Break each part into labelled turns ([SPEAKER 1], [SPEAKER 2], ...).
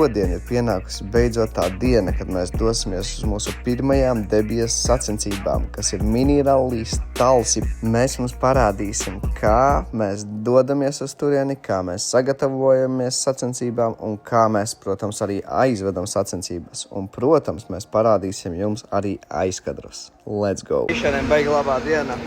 [SPEAKER 1] šodien ir pienākusi beidzot tā diena, kad mēs dosimies uz mūsu pirmajām debijas sacensībām, kas ir mini-rallijas Talsi. Mēs jums parādīsim, kā mēs dodamies uz turieni, kā mēs sagatavojamies sacensībām un kā mēs, protams, arī aizvedam sacensības. Un, protams, mēs parādīsim jums arī aizkadrus. Let's go! Šodien beiga labā diena.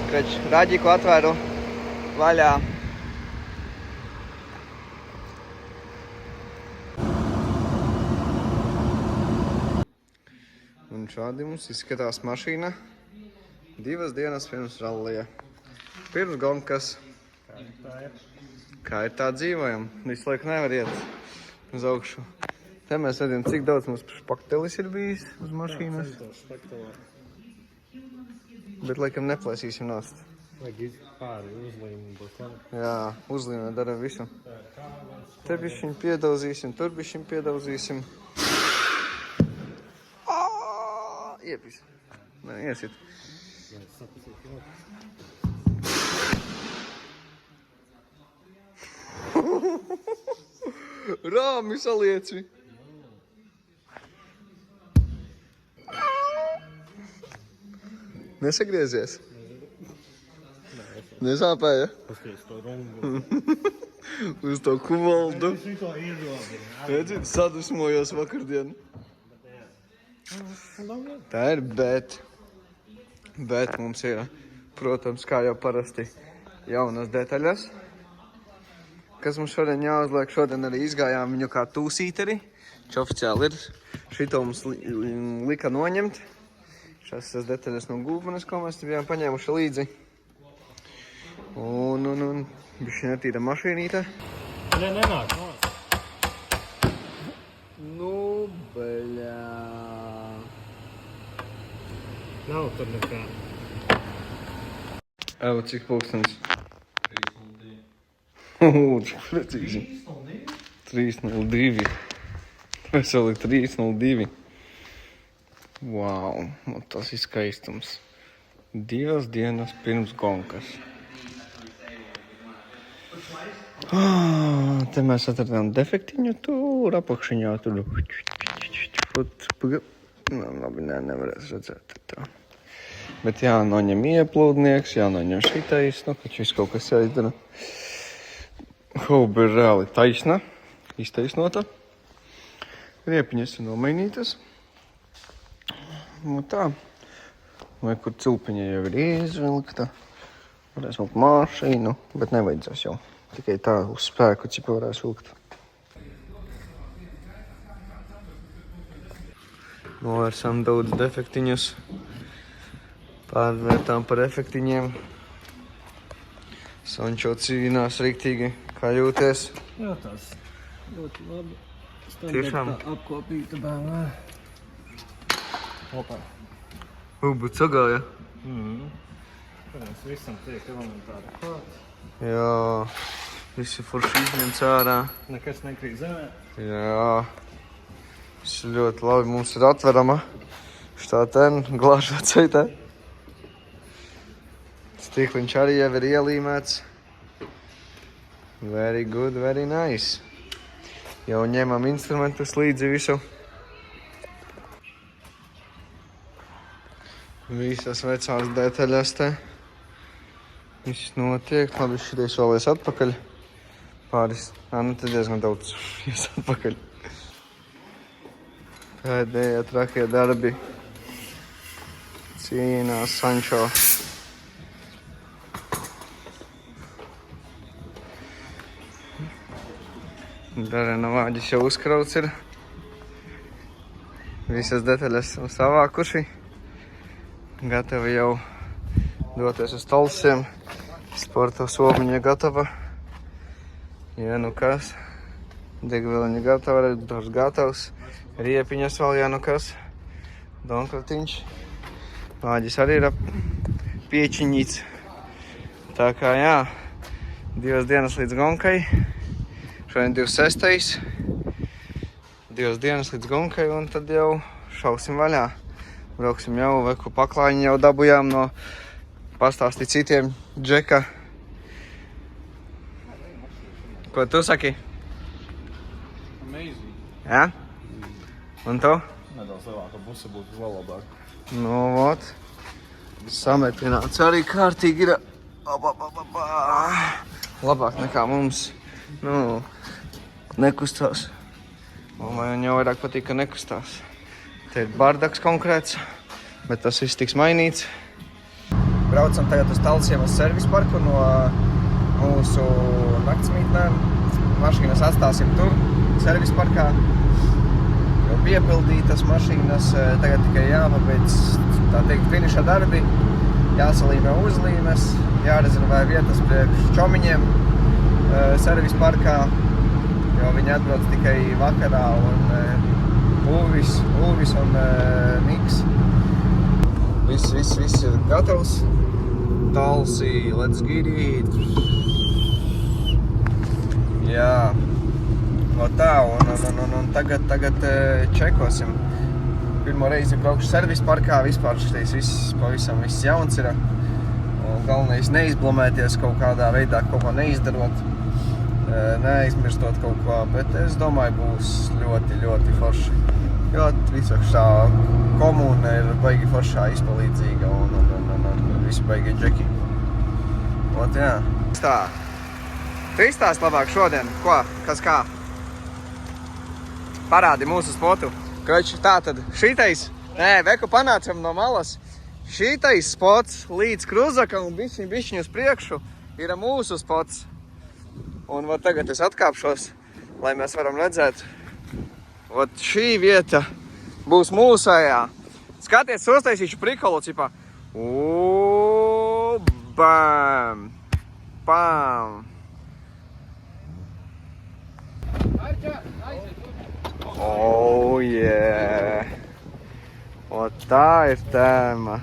[SPEAKER 1] Kad Raģiku atvēru vaļā. Un šādi mums izskatās mašīna 2 dienas pirms rallija. Pirms gonkas. Kā ir tā dzīvojam? Visu laiku nevar iet uz augšu. Te mēs redzam, cik daudz mums špaktelis ir bijis uz mašīnas. Bet laikam neplēsīsim nost.
[SPEAKER 2] Vajag pāri uzlīmi būs labi.
[SPEAKER 1] Jā, uzlīmē dara visu. Te bišķiņ piedauzīsim, tur bišķiņ piedauzīsim. Iepis. Nē, iesit. Rāmi salieci. Nesagriezies? Nesāpēja?
[SPEAKER 2] Paskaties to rungu.
[SPEAKER 1] Uz to kuvaldu.
[SPEAKER 2] Šito iedobi.
[SPEAKER 1] Redzi, sadusmojos vakardien. Tā ir, bet mums ir, protams, kā jau parasti, jaunas detaļas. Kas mums šodien jāuzliek? Šodien arī izgājām viņu kā tūsīteri. Viņš oficiāli ir. Šito mums lika noņemt. Šās detaļas no gūbenes, ko mēs te bijām paņēmuši līdzi. Un bišķi netīra mašīnīte.
[SPEAKER 2] Ne, nenāk.
[SPEAKER 1] Nu, beļā.
[SPEAKER 2] Nav tur nekā.
[SPEAKER 1] Evo, cik pulkstens?
[SPEAKER 2] 3:02.
[SPEAKER 1] Cik precīzi. 3:02. Veseli 3:02. Wow, tas ir skaistums. 2 dienas pirms gonkas. Te mēs atradām defektiņu tur apakšiņā. Tur. Labi, nevarēs redzēt tā. Bet jānoņem ieplūdnieks, jānoņem šitais, taču viss kaut kas jāizdara. Hauba ir reāli taisna, iztaisnota. Riepiņas ir nomainītas. Nu tā. Vai kur cilpiņa jau ir izvilkta. Varēs vilkt mašīnu, bet nevajadzēs jau. Tikai tā uz spēku cipa varēs vilkt. Novērsām daudz defektiņus. Pārvērtām par efektiņiem. Sančo cīnās riktīgi. Kā jūties?
[SPEAKER 2] Jūtās ļoti labi.
[SPEAKER 1] Tiešām?
[SPEAKER 2] Apkopīta bēnā. Hopā.
[SPEAKER 1] Bet sagāja.
[SPEAKER 2] Protams, visam tiek elementāri klāt.
[SPEAKER 1] Jā, visi forši izņemts ārā.
[SPEAKER 2] Nekas nekrīt zemē.
[SPEAKER 1] Jā, viss ļoti labi. Mums ir atverama šitā ten glāžā ceitē. Stīkliņš arī jau ir ielīmēts. Very good, very nice. Jau ņemam instrumentus līdzi visu. Visas vecās detaļas te. Viss notiek. Labi, šitais vēl ies atpakaļ. Pāris. Nu te diezgan daudz ies atpakaļ. Pēdējie trakie darbi. Cīnās Sančo. Darena vāģis jau uzkrauts ir. Visas detaļas savākuši. Gatavi jau doties uz Talsiem. Sporta somiņa gatava. Ja nu kas. Degvieliņa gatava, redutors gatavs. Riepiņas vēl, ja nu kas. Donkratiņš. Vāģis arī ir piečiņīts. Tā kā jā, 2 dienas līdz gonkai. Šodien 26. 2 dienas līdz gonkai un tad jau šausim vaļā. Brauksim jau, veku paklājiņu jau dabujām no pastāstīt citiem Džeka. Ko tu saki?
[SPEAKER 2] Amazing.
[SPEAKER 1] Ja? Un tu?
[SPEAKER 2] Nedaudz lielāka buse būtu vēl labāk.
[SPEAKER 1] Nu, vot. Sametināts arī kārtīgi ir. Labāk nekā mums. Nu, nekustās. Un man jau vairāk patīk, ka nekustās. Te ir bardaks konkrēts, bet tas viss tiks mainīts. Braucam tagad uz Talsiem uz servis parku no mūsu naktsmītnēm. Mašīnas atstāsim tur, servis parkā. Jau piepildītas mašīnas, tagad tikai jāpabeidz, tā teikt, finiša darbi. Jāsalīmē uzlīmes, jārezervē vietas priekš čomiņiem servis parkā, jo viņi atbrauc tikai vakarā un Ulvis un Niks. Viss ir gatavs. Talsi, let's get it. Jā. No tā, un tagad čekosim. Pirmo reizi braukšu servis parkā, vispār šitais viss jauns ir. Un galvenais neizblamēties kaut kādā veidā, kaut ko neizdarot, neaizmirstot kaut ko, bet es domāju, būs ļoti, ļoti forši. Jo visakšā komūna ir baigi foršā, izpalīdzīga un visi baigi džeki. Ot, jā. Tā. Tu izstāst labāk šodien, ko, kas kā? Parādi mūsu spotu. Kroči, tātad šitais, veku panācam no malas. Šitais spots līdz kruzakam un bišķiņ uz priekšu ir mūsu spots. Un vat tagad es atkāpšos, lai mēs varam redzēt. Vat šī vieta būs mūsējā. Skaties, uztaisīšu prikolu, cipā. Bam! Pam! Oh, yeah! O tā ir tēma.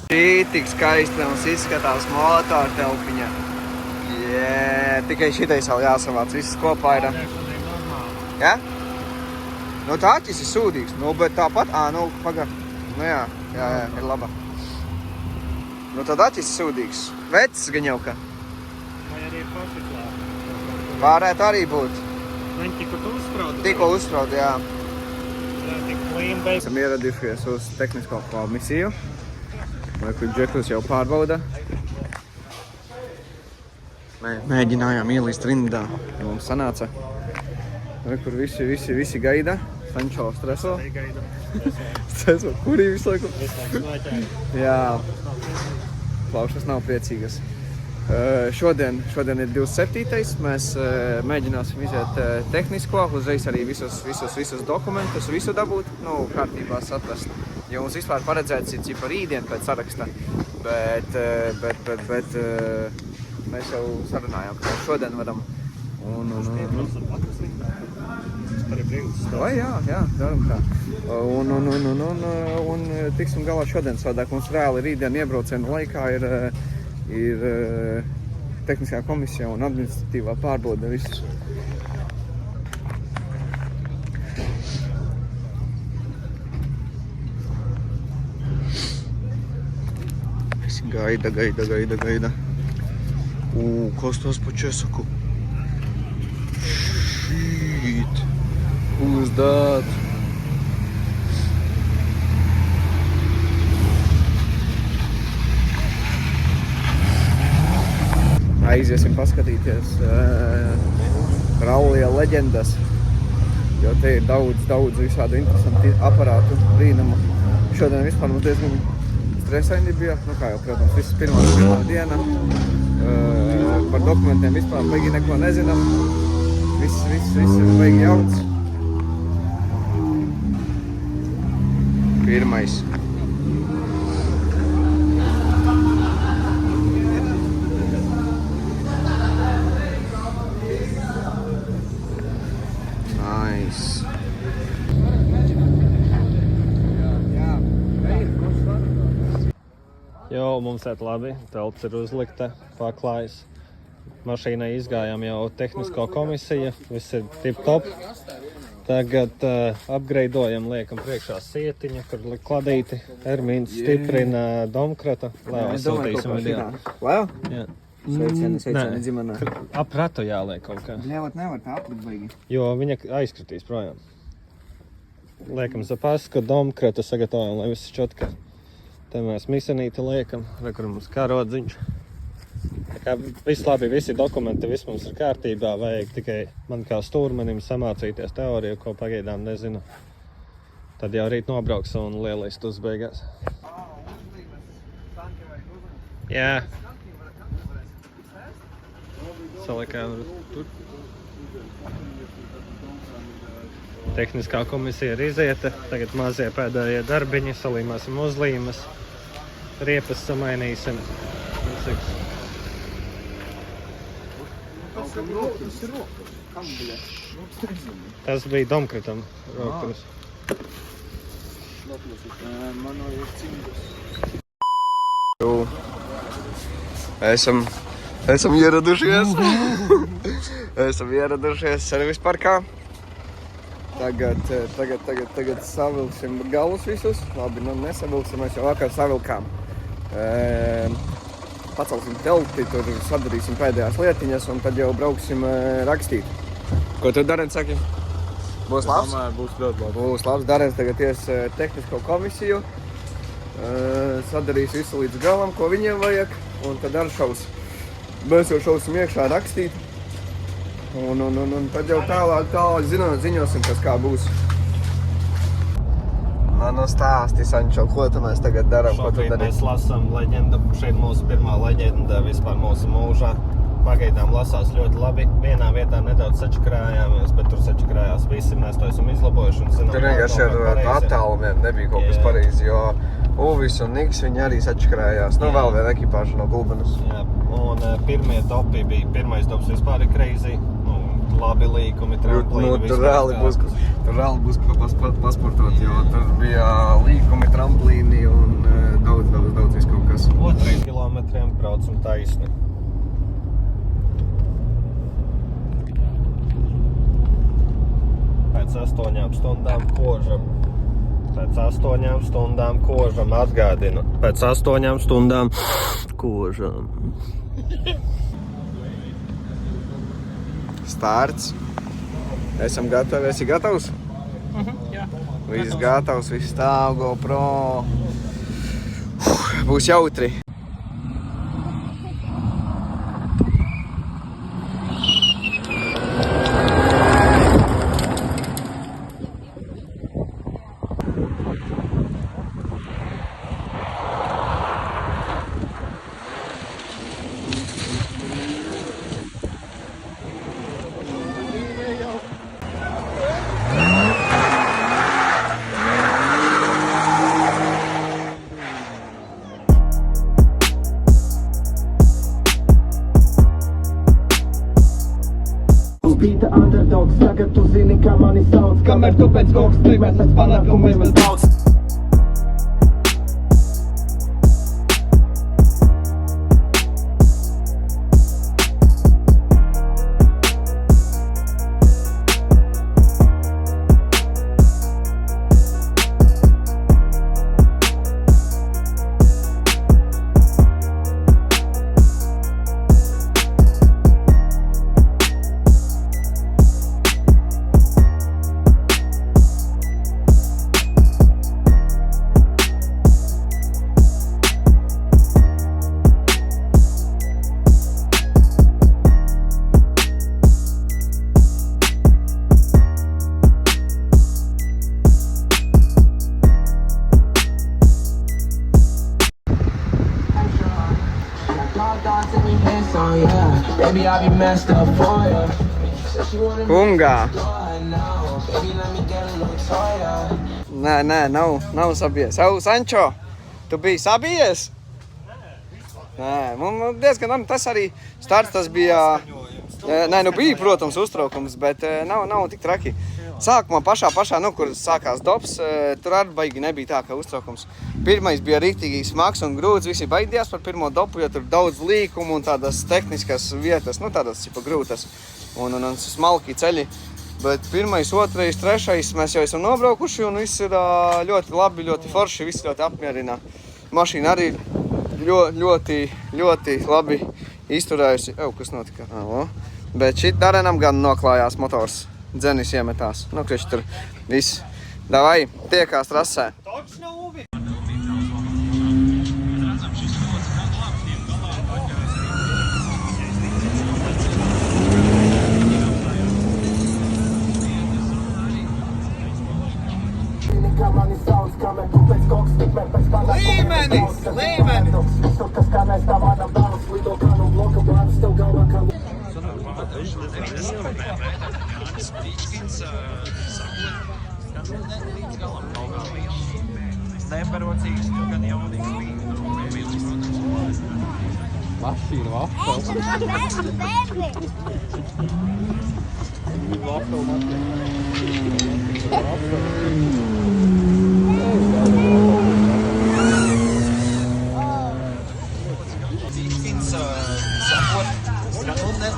[SPEAKER 1] Šī tik skaisti mums izskatās motora telpiņa. Tikai šitais vēl jāsavāc, viss kopā ir. Ja? Nu tāķis ir sūdīgs, nu bet tāpat, paga. Nu jā, ir laba. Nu tad aķis ir sūdīgs. Vecs gan jau ka.
[SPEAKER 2] Vai arī pašiklā?
[SPEAKER 1] Varētu arī būt.
[SPEAKER 2] Viņi tikko uzsprauda?
[SPEAKER 1] Tikko uzsprauda, jā.
[SPEAKER 2] Tik klīm beidz.
[SPEAKER 1] Esam ieradījušies uz tehnisko komisiju. Vai kur džekus jau pārbauda. Mēģinājām ielīst rindā, ja mums sanāca. Vai kur visi gaida. Sančo streso. Streso, kurī visu laiku? Jā, plaušas nav priecīgas. Šodien ir 27. Mēs mēģināsim iziet tehnisko, uzreiz arī visus dokumentus, visu dabūt, kārtībā saprast. Jo mums vispār paredzēts ir cipa rītdien pēc saraksta, bet mēs jau sarunājām, ka šodien varam. Vai, jā, daram tā. Un tiksim galā šodien, savādāk mums reāli rītdien iebraucienu laikā ir tehniskā komisija un administratīvā pārbaude viss. Gaida. Kas tas pa česaku? Shit. Who is that? Aiziesim paskatīties rallija leģendas, jo te ir daudz visādu interesantu aparātu, brīnumu. Šodien vispār mums diezgan stresaini bija, kā jau, protams, viss pirmā diena. Par dokumentiem vispār baigi neko nezinām. Viss ir baigi jauns. Pirmais. Nice.
[SPEAKER 2] Jo, mums iet labi, telps ir uzlikta, paklājas. Mašīnai izgājām jau tehnisko komisiju, viss ir tip top. Tagad upgradeojam, liekam priekšā sietiņa, kur kladīti, Ermīns stiprina domkrata. Leo, sūtīsim video.
[SPEAKER 1] Leo?
[SPEAKER 2] Jā.
[SPEAKER 1] Sveicieni ģimenē.
[SPEAKER 2] Ap ratu jāliek kaut kā.
[SPEAKER 1] Ļaut nevar tā aplikt baigi.
[SPEAKER 2] Jo viņa aizkritīs projām. Liekam zapasku, domkratu sagatavojam, lai viss čotka. Te mēs misenīti liekam, re, kur mums karodziņš. Tā kā viss labi, visi dokumenti, viss mums ir kārtībā, vajag tikai man kā stūrmenim samācīties teoriju, ko pagaidām nezinu. Tad jau rīt nobrauks un lielais tuz beigās. Jā. Salikām tur. Tehniskā komisija ir izieta, tagad mazie pēdējie darbiņi, salīmāsim uzlīmes, riepas samainīsim. Tas bija domkritam rokturis.
[SPEAKER 1] Esam ieradušies. Esam ieradušies servis parkā. Tagad savilksim galus visus. Labi, nu nesavilksim, mēs jau vakar savilkām. Pacelsim telti, tur sadarīsim pēdējās lietiņas un tad jau brauksim rakstīt. Ko tu, Darens, saki? Būs labs?
[SPEAKER 3] Domāju, būs ļoti labi.
[SPEAKER 1] Būs labs. Darens tagad ies tehnisko komisiju. Sadarīs visu līdz galam, ko viņiem vajag. Un tad ar šaus. Mēs jau šausim iekšā rakstīt. Un tad jau tālāk ziņosim, kas kā būs. Nu stāsti, Sančo, ko tu mēs tagad darām?
[SPEAKER 2] Šobrīd mēs lasām leģendu. Šeit mūsu pirmā leģenda vispār mūsu mūžā. Pagaidām lasās ļoti labi. Vienā vietā nedaudz sačakrājāmies, bet tur sačakrājās visi. Mēs to esam izlabojuši un zinām.
[SPEAKER 1] Tur vienkārši ar attālumiem nebija kaut kas pareizi, jo Uvis un Niks viņi arī sačakrājās. Nu, vēl viena ekipāža no Gulbenas.
[SPEAKER 2] Jā, un pirmie topi bija, pirmais tops vispār ir crazy. Labi līkumi, tramplīni.
[SPEAKER 1] Tur reāli būs ko pasportot, jo tur bija līkumi, tramplīni un daudz viss kaut kas.
[SPEAKER 2] 2 kilometriem braucam taisni. Pēc 8 stundām kožam. Pēc 8 stundām kožam, atgādinu. Pēc 8 stundām kožam.
[SPEAKER 1] Starts. Esam gatavi. Esi gatavs?
[SPEAKER 3] Jā.
[SPEAKER 1] Viss gatavs, viss stāv, GoPro. Būs jautri.
[SPEAKER 4] Beat the underdogs, tagad tu zini, kā mani sauc. Kamēr tu pēc kaut kas mēs pēc panākumiem es daudz. Baby, I be messed up for ya.
[SPEAKER 1] Kungā! Nē, nav sabijies. Sančo, tu biji sabijies? Nē, mums diezgan, tas arī starts, tas bija, nē, nu bija, protams, uztraukums, bet nav tik traki. Sākumā pašā, kur sākās dops, tur arī baigi nebija tā, ka uztraukums. Pirmais bija rīktīgi smags un grūts, visi baidījās par pirmo dopu, jo tur daudz līkumu un tādas tehniskas vietas, nu tādas cipa grūtas un smalki ceļi. Bet pirmais, otrais, trešais mēs jau esam nobraukuši un viss ir ļoti labi, ļoti forši, viss ļoti apmierina. Mašīna arī ļoti labi izturējusi. Kas notika? O. Bet šit Darenam gan noklājās motors. Dzenis iemetās. Nu, kriši tur viss. Davai, tiekās trasē.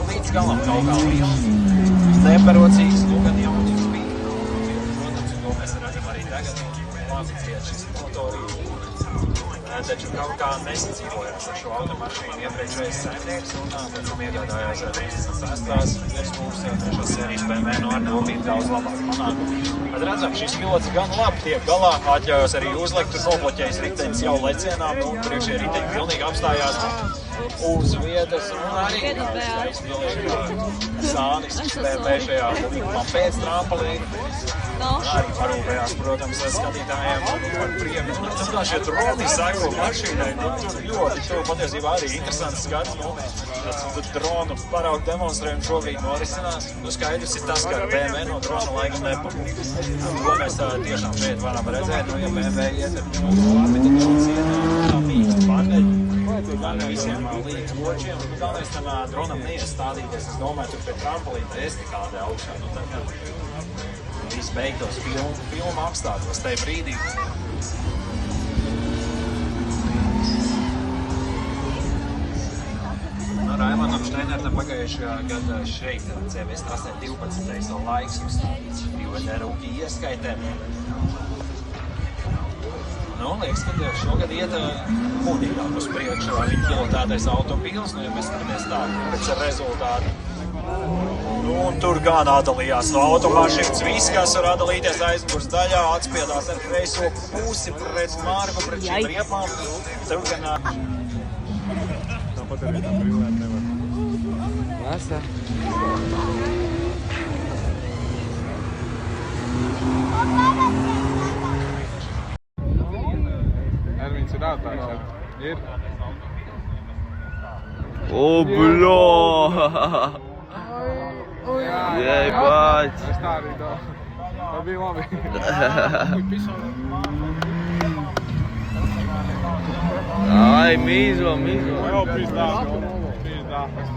[SPEAKER 5] Līdz galam kaut kā liels, neparocīgs, gan jaunīgs bija. Protams, to mēs redzam arī tagad, labi ciet šis motorīgs. Taču kaut kā nesadzīvojās ar šo automašīnu iepriekšējais saimnieks un pēc tam iegādājās 36. virsmūsu 3. sērijas BMW no ar domīt daudz labāk panākumu. Kad redzam, šis pilots gan labi tiek galā, atļaujos arī uzlekt, tur nobloķējis ritenis jau lecienā, un priekšējie riteņi pilnīgi apstājās uz vietas, un arī Sānis BMW šajā līgumā pēc trampolīna. Arī parūpējās, protams, skatītājiem par prieku. Tā šie droni seko mašīnai, tur ļoti tuvu patiesībā arī interesants skats. Tas dronu paraugu demonstrējumu šobrīd norisinās. Skaidrs ir tas, ka BMW no drona laikam nepakūp. Ko mēs tiešām šeit varam redzēt, ja BMW iet ar labi, tad drons iet tā mīksti pārdeļi. Gan visiem līdz ločiem, un galvenais tam dronam neiestādīties. Es domāju, tur pie trampolīna estikāde augšā. Viss beigtos filmu apstātos tajā brīdī. Raimondam Šteinertam pagājušajā gadā šeit CVS trasē 12. laiks uzstādīts divi rūki ieskaitē. Liekas, ka šogad iet mūdīgāk uz priekšu ar viņa pilotētais automobīls, ja mēs skatāmies tā pēc rezultātu. Un tur gan atdalījās no automašīnas, viss, kas var atdalīties aizmugures daļā, atspiedās ar kreiso pusi pret Margu, pret šīm riepām. Tur gan...
[SPEAKER 3] Tāpat arī tā brīvēt nevar.
[SPEAKER 1] Lasa.
[SPEAKER 3] Ervīns ir ātrāks. Ir.
[SPEAKER 6] O, bļo! Jebāt!
[SPEAKER 3] Es tā arī tā. Tā bija labi.
[SPEAKER 6] Ai, mīzo.
[SPEAKER 3] Jau pīzdā.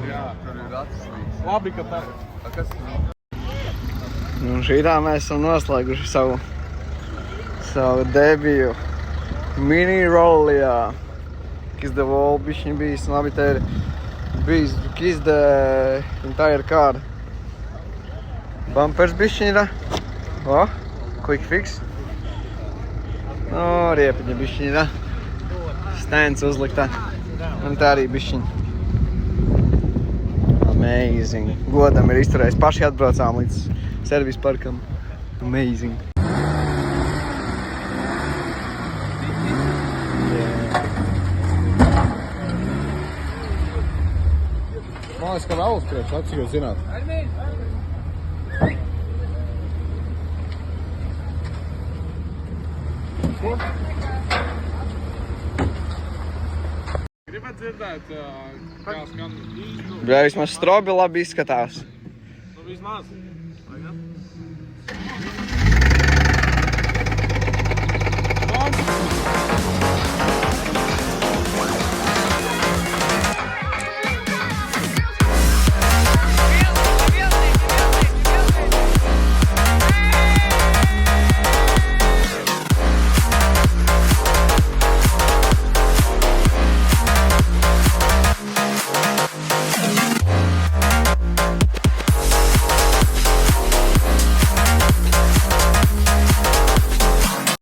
[SPEAKER 3] Jā, tur ir atslīgs. Labi, ka tā. Kas?
[SPEAKER 1] Un šitā mēs esam noslēguši savu debiju mini rollijā. Kiss the wall bišķiņ bijis, labi te ir bijis kiss the entire car. Bumpers bišķiņ ir. O, quick fix. O, riepiņa bišķiņ ir. Stands uzliktā. Un tā arī bišķiņ. Amazing. Godam ir izturējis. Paši atbraucām līdz servis parkam. Amazing.
[SPEAKER 3] Man liekas, ka vēl uz priekšu, cik jūs zināt. Gribat dzirdēt, kā skan īstu?
[SPEAKER 1] Bļā, vismaz strobi labi izskatās.
[SPEAKER 3] Nu, vismaz. Vai gan?